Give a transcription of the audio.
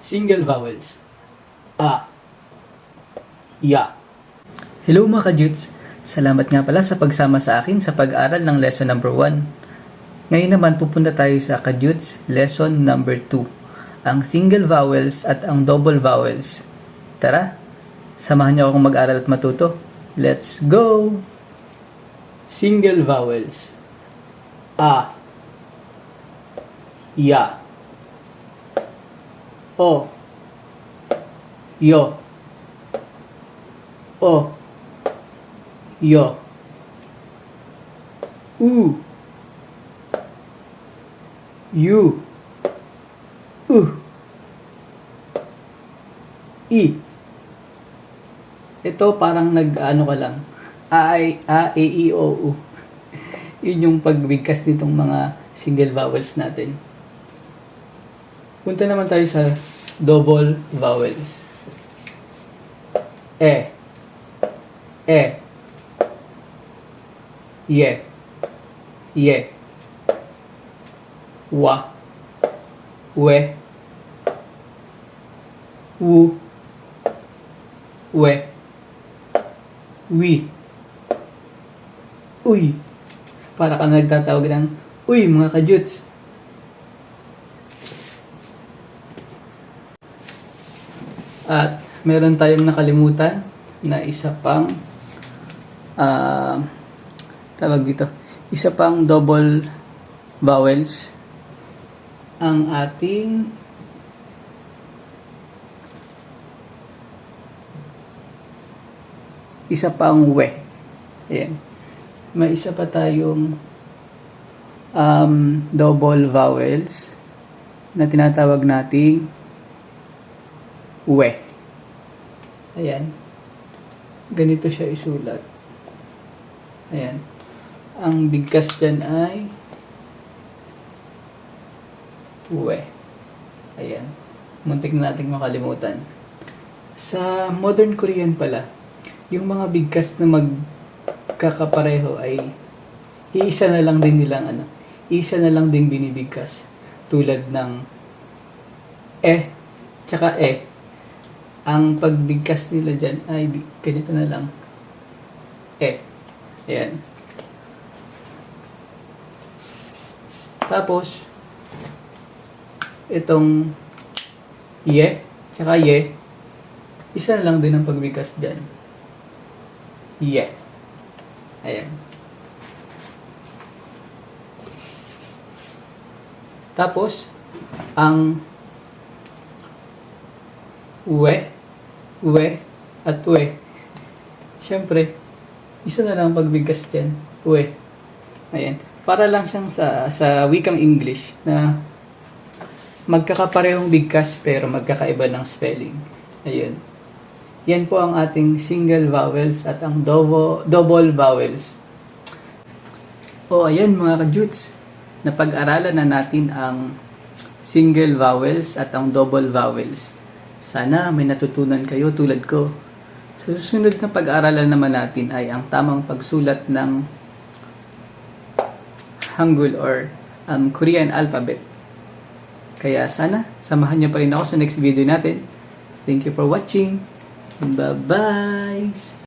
Single vowels. A, ya. Hello mga kajuts! Salamat nga pala sa pagsama sa akin sa pag-aaral ng lesson number 1. Ngayon naman pupunta tayo sa kajuts lesson number 2, ang single vowels at ang double vowels. Tara, samahan niyo akong mag-aral at matuto. Let's go! Single vowels. A, ya. O, yo. O, yo. U, yu. I. Ito parang nag-ano ka lang. A, E, I, O, U. Yun yung pagbigkas nitong mga single vowels natin. Punta naman tayo sa double vowels. E, ye, wa, we, wu, we, wi, uy. Para ka nagtatawag ng, uy mga kajuts. At meron tayong nakalimutan na isa pang tawag dito, isa pang double vowels, ang ating isa pang we. Ayan. May isa pa tayong double vowels na tinatawag nating we. Ayan. Ganito siya isulat. Ayan. Ang bigkas dyan ay we. Ayan. Muntik na nating makalimutan. Sa modern Korean pala, yung mga bigkas na magkakapareho ay iisa na lang din nilang iisa na lang din binibigkas. Tulad ng tsaka ang pagbigkas nila dyan ay ganito na lang. Ayan. Tapos, itong tsaka isa na lang din ang pagbigkas dyan. Ayan. Tapos, ang we, at we. Siyempre, isa na lang pagbigkas dyan. We. Ayan. Para lang siyang sa wikang English na magkakaparehong bigkas pero magkakaiba ng spelling. Ayun. Yan po ang ating single vowels at ang double vowels. Ayan mga kajuts. Napag-aralan na natin ang single vowels at ang double vowels. Sana may natutunan kayo tulad ko. Sa susunod na pag-aaralan naman natin ay ang tamang pagsulat ng Hangul or Korean alphabet. Kaya sana, samahan niyo pa rin ako sa next video natin. Thank you for watching. Bye-bye!